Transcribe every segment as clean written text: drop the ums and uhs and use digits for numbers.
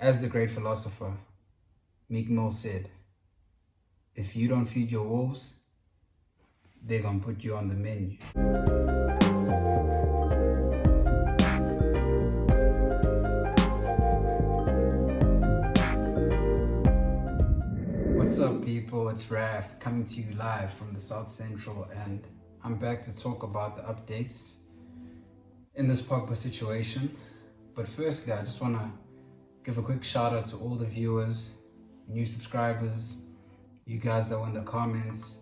As the great philosopher Meek Mill said, if you don't feed your wolves, they're gonna put you on the menu. What's up, people? It's Raf coming to you live from the South Central, and I'm back to talk about the updates in this Pogba situation. But firstly, I just want to give a quick shout out to all the viewers, new subscribers, you guys that were in the comments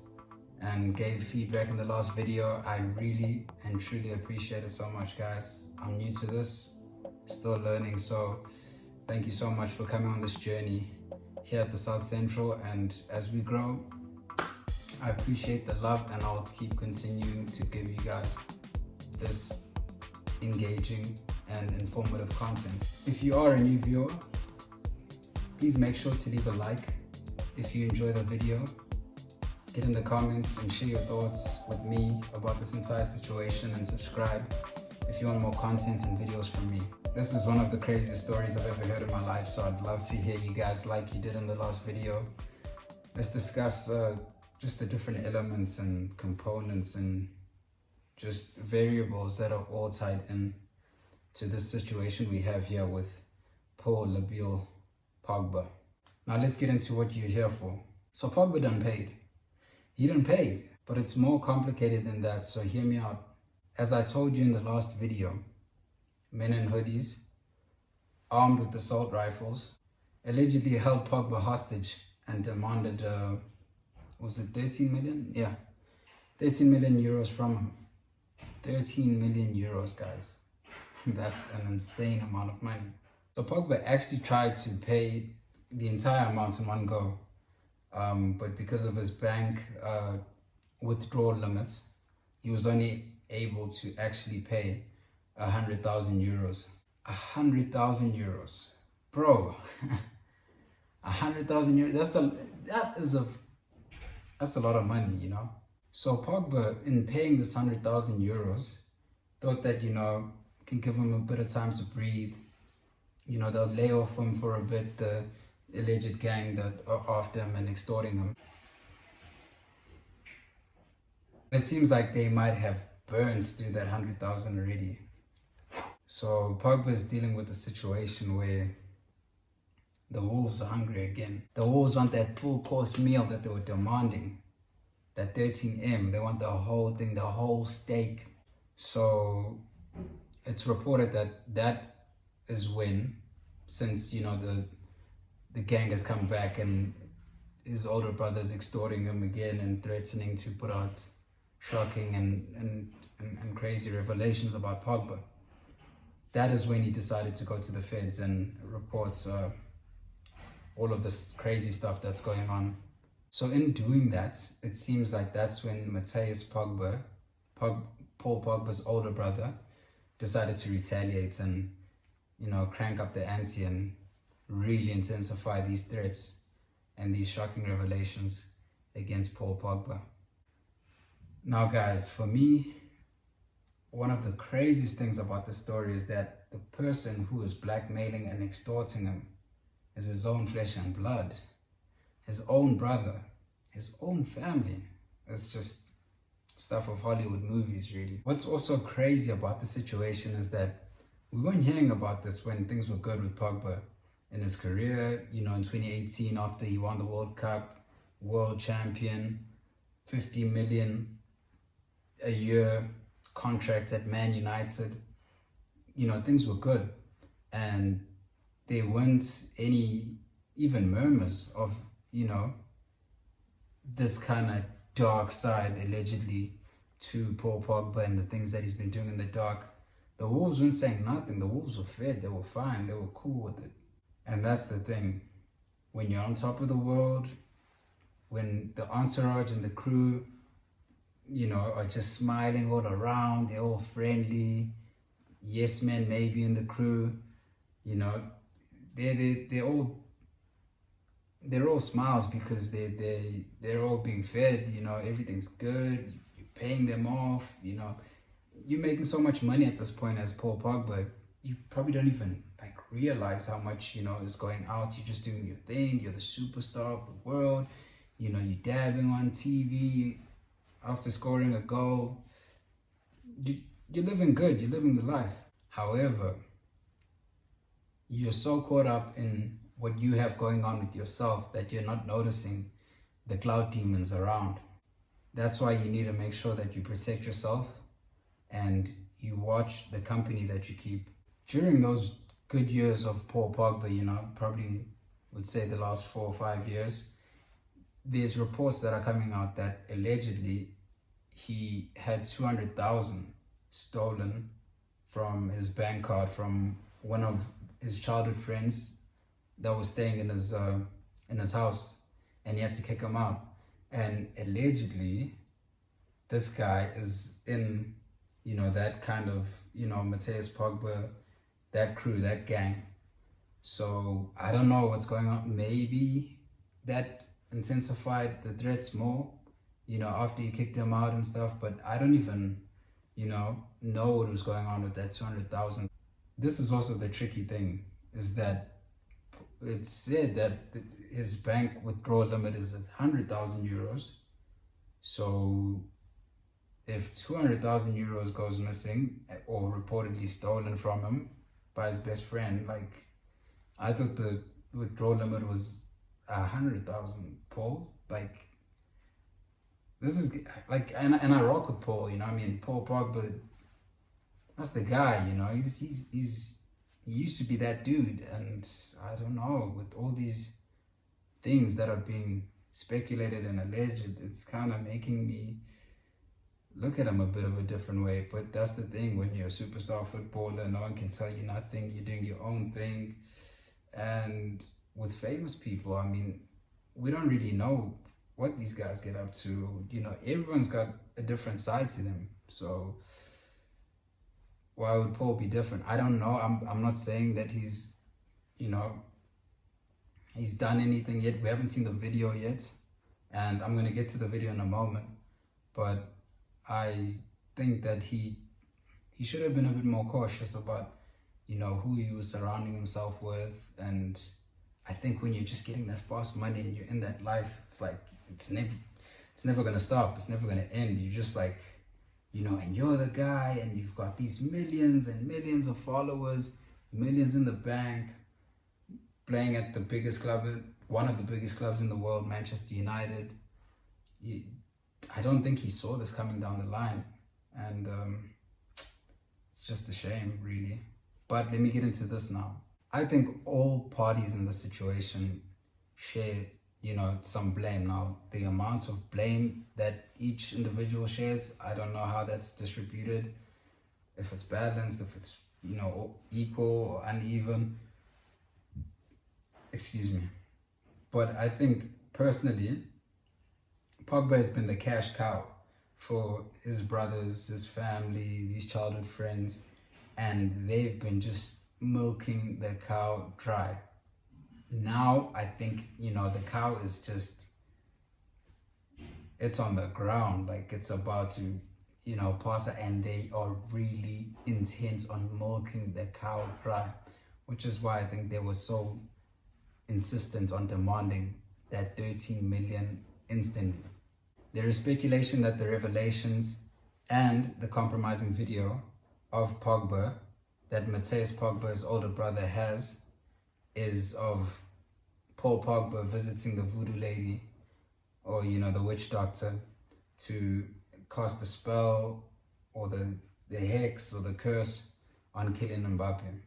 and gave feedback in the last video. I really and truly appreciate it so much, guys. I'm new to this, still learning, so thank you so much for coming on this journey here at the South Central. And as we grow, I appreciate the love, and I'll keep continuing to give you guys this engaging and informative content. If you are a new viewer, please make sure to leave a like if you enjoy the video. Get in the comments and share your thoughts with me about this entire situation, and subscribe if you want more content and videos from me. This is one of the craziest stories I've ever heard in my life, so I'd love to hear you guys like you did in the last video. Let's discuss just the different elements and components and just variables that are all tied in to this situation we have here with Paul Pogba. Now let's get into what you're here for. So Pogba done paid. He done paid, but it's more complicated than that, so hear me out. As I told you in the last video, men in hoodies, armed with assault rifles, allegedly held Pogba hostage and demanded, was it 13 million? Yeah, 13 million euros from him. 13 million euros, guys. That's an insane amount of money. So Pogba actually tried to pay the entire amount in one go, but because of his bank withdrawal limits, he was only able to actually pay 100,000 euros. 100,000 euros, bro. 100,000 euros. That's a lot of money, you know. So Pogba, in paying this 100,000 euros, thought that, you know, can give him a bit of time to breathe. You know, they'll lay off him for a bit, the alleged gang that are after him and extorting him. It seems like they might have burned through that 100,000 already. So Pogba is dealing with a situation where the Wolves are hungry again. The Wolves want that full course meal that they were demanding. That 13M, they want the whole thing, the whole steak. So it's reported that is when, since, you know, the gang has come back and his older brother's extorting him again and threatening to put out shocking and crazy revelations about Pogba. That is when he decided to go to the feds and report all of this crazy stuff that's going on. So in doing that, it seems like that's when Paul Pogba's older brother, decided to retaliate and, you know, crank up the ante and really intensify these threats and these shocking revelations against Paul Pogba. Now guys, for me, one of the craziest things about this story is that the person who is blackmailing and extorting him is his own flesh and blood, his own brother, his own family. It's just stuff of Hollywood movies, really. What's also crazy about the situation is that we weren't hearing about this when things were good with Pogba in his career. You know, in 2018, after he won the World Cup, world champion, 50 million a year contract at Man United, you know, things were good, and there weren't any even murmurs of, you know, this kind of dark side allegedly to Paul Pogba and the things that he's been doing in the dark. The Wolves weren't saying nothing. The Wolves were fed. They were fine. They were cool with it. And that's the thing. When you're on top of the world, when the entourage and the crew, you know, are just smiling all around, they're all friendly, yes men maybe in the crew, you know, they're all smiles because they're all being fed, you know, everything's good, you're paying them off, you know, you're making so much money at this point as Paul Pogba, you probably don't even like realize how much, is going out. You're just doing your thing. You're the superstar of the world. You're dabbing on TV after scoring a goal. You're living good. You're living the life. However, you're so caught up in what you have going on with yourself that you're not noticing the cloud demons around. That's why you need to make sure that you protect yourself and you watch the company that you keep. During those good years of Paul Pogba, probably would say the last 4 or 5 years, there's reports that are coming out that allegedly he had 200,000 stolen from his bank card from one of his childhood friends that was staying in his house, and he had to kick him out. And allegedly, this guy is in, that kind of, Mateus Pogba, that crew, that gang. So I don't know what's going on. Maybe that intensified the threats more, after he kicked him out and stuff. But I don't even, know what was going on with that 200,000. This is also the tricky thing, is that it's said that his bank withdrawal limit is 100,000 euros. So if 200,000 euros goes missing or reportedly stolen from him by his best friend, I thought the withdrawal limit was 100,000, Paul. This is and I rock with Paul, Paul Pogba, that's the guy, he used to be that dude. And I don't know, with all these things that are being speculated and alleged, it's kind of making me look at him a bit of a different way. But that's the thing, when you're a superstar footballer, no one can tell you nothing. You're doing your own thing. And with famous people, we don't really know what these guys get up to. Everyone's got a different side to them. So why would Paul be different? I don't know. I'm not saying that he's done anything yet. We haven't seen the video yet, and I'm going to get to the video in a moment. But I think that he should have been a bit more cautious about, who he was surrounding himself with. And I think when you're just getting that fast money and you're in that life, it's like, it's never going to stop. It's never going to end. You're just like, and you're the guy, and you've got these millions and millions of followers, millions in the bank, playing at the biggest club, one of the biggest clubs in the world, Manchester United. I don't think he saw this coming down the line, and it's just a shame, really. But let me get into this now. I think all parties in the situation share, some blame. Now, the amount of blame that each individual shares, I don't know how that's distributed, if it's balanced, if it's, equal or uneven. Excuse me. But I think, personally, Pogba has been the cash cow for his brothers, his family, these childhood friends, and they've been just milking the cow dry. Now I think, the cow is just, it's on the ground, it's about to, pass it, and they are really intense on milking the cow dry, which is why I think they were so insistent on demanding that 13 million instantly. There is speculation that the revelations and the compromising video of Pogba that Mateus Pogba's older brother has is of Paul Pogba visiting the voodoo lady, or the witch doctor, to cast the spell or the hex or the curse on Kylian Mbappé.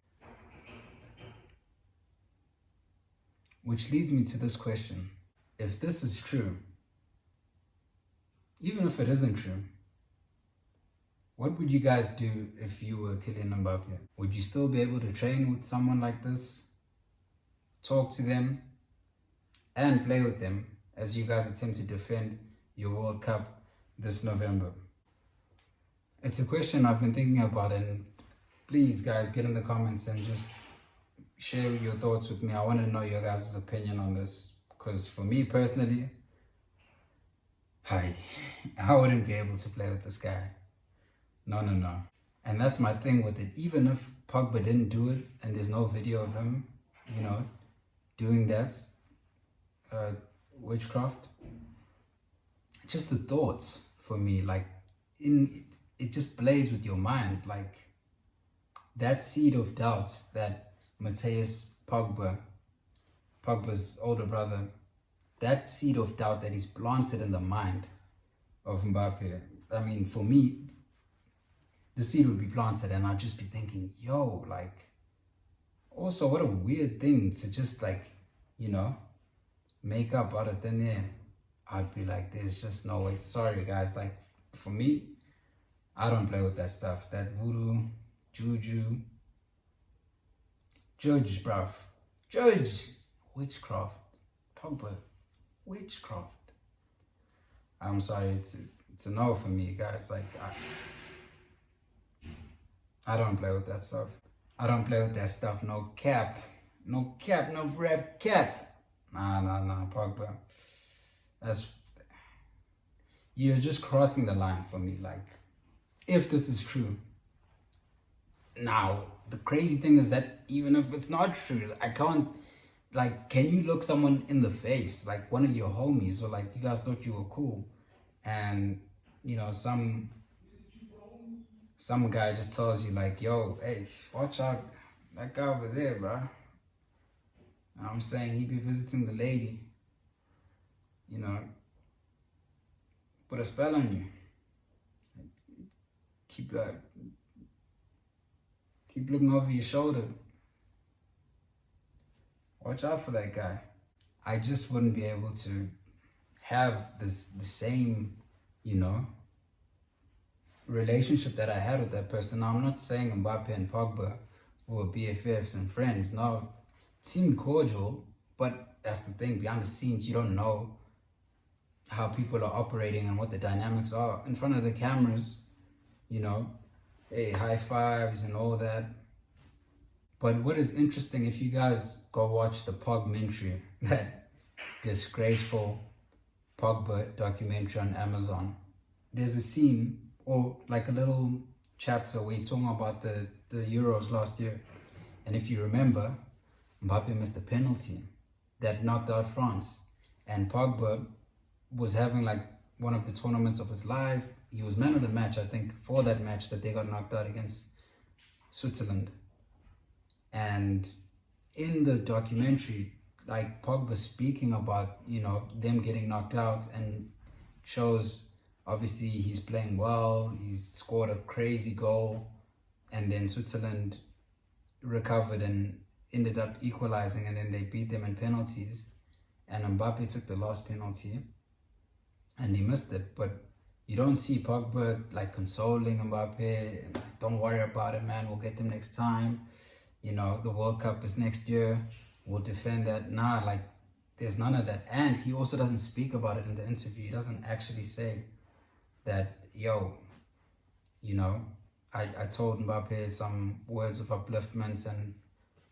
Which leads me to this question. If this is true, even if it isn't true, what would you guys do if you were Kylian Mbappé? Would you still be able to train with someone like this, talk to them, and play with them as you guys attempt to defend your World Cup this November? It's a question I've been thinking about, and please, guys, get in the comments and just share your thoughts with me. I want to know your guys' opinion on this, because for me personally, I wouldn't be able to play with this guy. No. And that's my thing with it. Even if Pogba didn't do it and there's no video of him, doing that witchcraft, just the thoughts for me, like it just plays with your mind. Like that seed of doubt that Matthias Pogba's older brother, that seed of doubt that he's planted in the mind of Mbappe. I mean, for me, the seed would be planted and I'd just be thinking, yo, like, also what a weird thing to just like, make up out of thin air. I'd be like, there's just no way. Sorry guys, like for me, I don't play with that stuff. That voodoo, juju, judge, bruv. Judge. Witchcraft. Pogba. Witchcraft. I'm sorry, it's a no for me, guys. Like, I don't play with that stuff. I don't play with that stuff. No cap. No cap, no ref cap. Nah, Pogba. You're just crossing the line for me. Like, if this is true. Now, the crazy thing is that even if it's not true, I can't, like, can you look someone in the face, like one of your homies, or like you guys thought you were cool, and some guy just tells you like, yo, hey, watch out, that guy over there, bro. I'm saying he be visiting the lady, put a spell on you. Keep looking over your shoulder. Watch out for that guy. I just wouldn't be able to have the same, relationship that I had with that person. Now, I'm not saying Mbappe and Pogba were BFFs and friends. No, it seemed cordial, but that's the thing. Behind the scenes, you don't know how people are operating and what the dynamics are. In front of the cameras, hey, high fives and all that. But what is interesting, if you guys go watch the Pogmentary, that disgraceful Pogba documentary on Amazon, there's a scene or like a little chapter where he's talking about the Euros last year. And if you remember, Mbappé missed a penalty that knocked out France. And Pogba was having like one of the tournaments of his life. He was man of the match, I think, for that match that they got knocked out against Switzerland. And in the documentary, like Pogba speaking about, them getting knocked out, and shows obviously he's playing well, he's scored a crazy goal, and then Switzerland recovered and ended up equalizing, and then they beat them in penalties. And Mbappe took the last penalty and he missed it. But you don't see Pogba like consoling Mbappe, and like, don't worry about it, man, we'll get them next time. The World Cup is next year, we'll defend that. Nah, like there's none of that. And he also doesn't speak about it in the interview. He doesn't actually say that, yo, I told Mbappe some words of upliftment and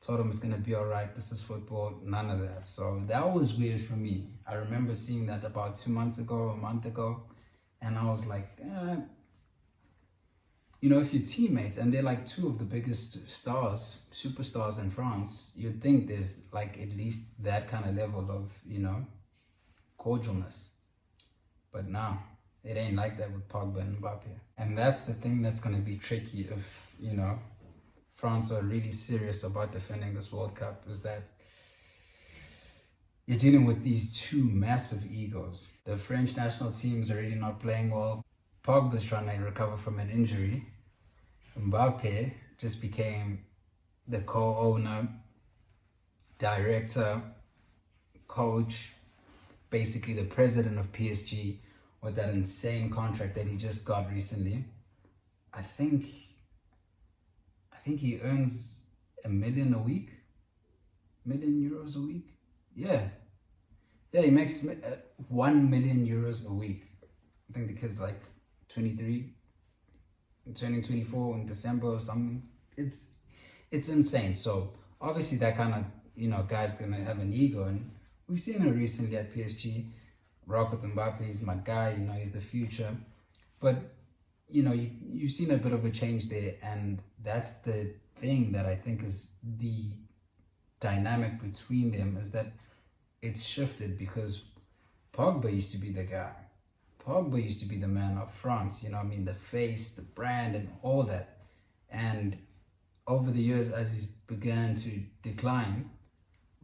told him it's gonna be all right, this is football. None of that. So that was weird for me. I remember seeing that about 2 months ago, a month ago, and I was like, if your teammates, and they're like two of the biggest superstars in France, you'd think there's like at least that kind of level of, cordialness. But no, it ain't like that with Pogba and Mbappe. And that's the thing that's going to be tricky if, France are really serious about defending this World Cup, is that you're dealing with these two massive egos. The French national team's already not playing well. Pogba's trying to recover from an injury. Mbappe just became the co-owner, director, coach, basically the president of PSG, with that insane contract that he just got recently. I think he earns €1 million a week, €1 million a week. Yeah, he makes €1 million a week. I think the kid's like 23, turning 24 in December or something. It's insane. So obviously that kind of, guy's gonna have an ego, and we've seen it recently at PSG. Rock with Mbappe, he's my guy, he's the future. But you've seen a bit of a change there, and that's the thing that I think is the dynamic between them, is that it's shifted, because Pogba used to be the guy. Pogba used to be the man of France, the face, the brand, and all that. And over the years, as he's began to decline,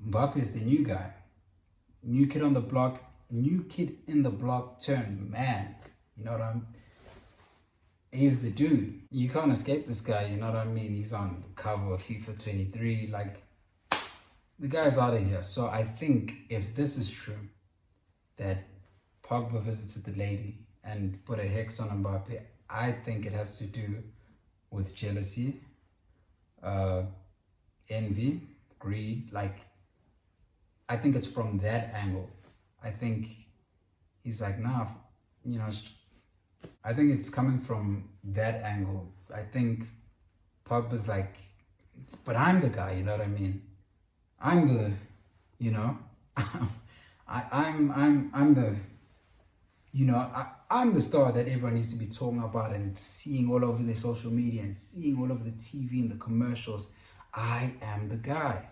Mbappé is the new guy. New kid on the block, new kid in the block turned man. You know what I mean? He's the dude. You can't escape this guy, you know what I mean? He's on the cover of FIFA 23. Like, the guy's out of here. So I think if this is true, that Pogba visited the lady and put a hex on Mbappe, I think it has to do with jealousy, envy, greed. Like, I think it's from that angle. I think he's like, nah, I think it's coming from that angle. I think Pogba's like, but I'm the guy, you know what I mean? I'm the, I'm the, I'm the star that everyone needs to be talking about and seeing all over their social media and seeing all over the TV and the commercials. I am the guy.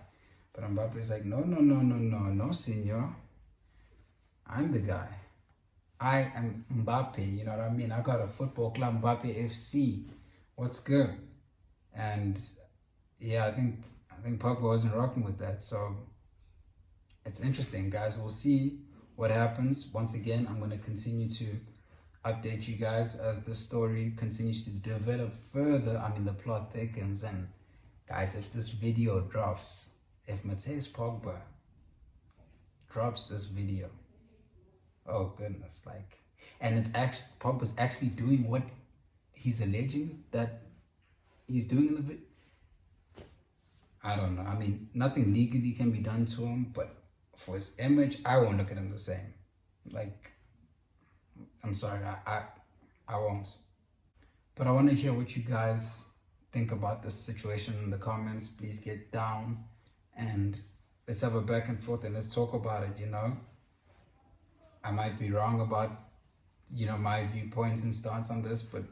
But Mbappe's like, no, senor. I'm the guy. I am Mbappe, you know what I mean? I got a football club, Mbappe FC. What's good? And yeah, I think Pogba wasn't rocking with that. So it's interesting, guys. We'll see what happens. Once again, I'm going to continue to update you guys as the story continues to develop further. The plot thickens. And guys, if this video drops, if Mateus Pogba drops this video, oh goodness, and it's actually, Pogba's actually doing what he's alleging that he's doing in the video. I don't know. Nothing legally can be done to him, but for his image, I won't look at him the same. I'm sorry, I won't. But I want to hear what you guys think about this situation in the comments. Please get down and let's have a back and forth and let's talk about it, I might be wrong about, my viewpoints and stance on this, but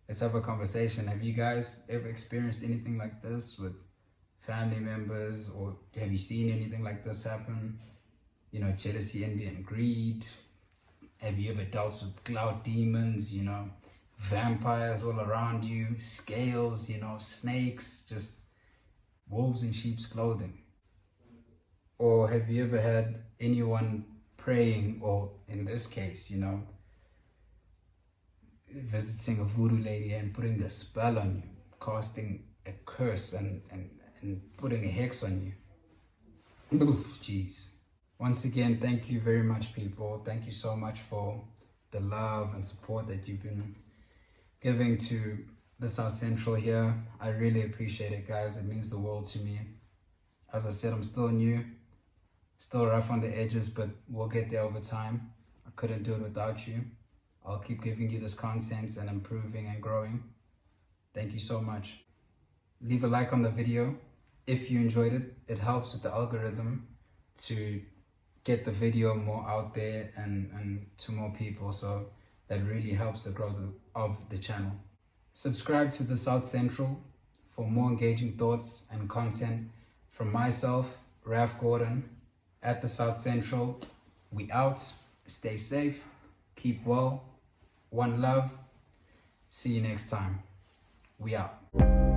let's have a conversation. Have you guys ever experienced anything like this with family members, or have you seen anything like this happen? Jealousy, envy, and greed. Have you ever dealt with cloud demons, vampires all around you, scales, snakes, just wolves in sheep's clothing? Or have you ever had anyone praying, or in this case, visiting a voodoo lady and putting a spell on you, casting a curse and putting a hex on you? Oof, jeez. Once again, thank you very much, people. Thank you so much for the love and support that you've been giving to the South Central here. I really appreciate it, guys. It means the world to me. As I said, I'm still new, still rough on the edges, but we'll get there over time. I couldn't do it without you. I'll keep giving you this content and improving and growing. Thank you so much. Leave a like on the video if you enjoyed it. It helps with the algorithm to get the video more out there and to more people, so that really helps the growth of the channel. Subscribe to the South Central for more engaging thoughts and content from myself, Raf Gordon, at the South Central. We out. Stay safe. Keep well. One love. See you next time. We out.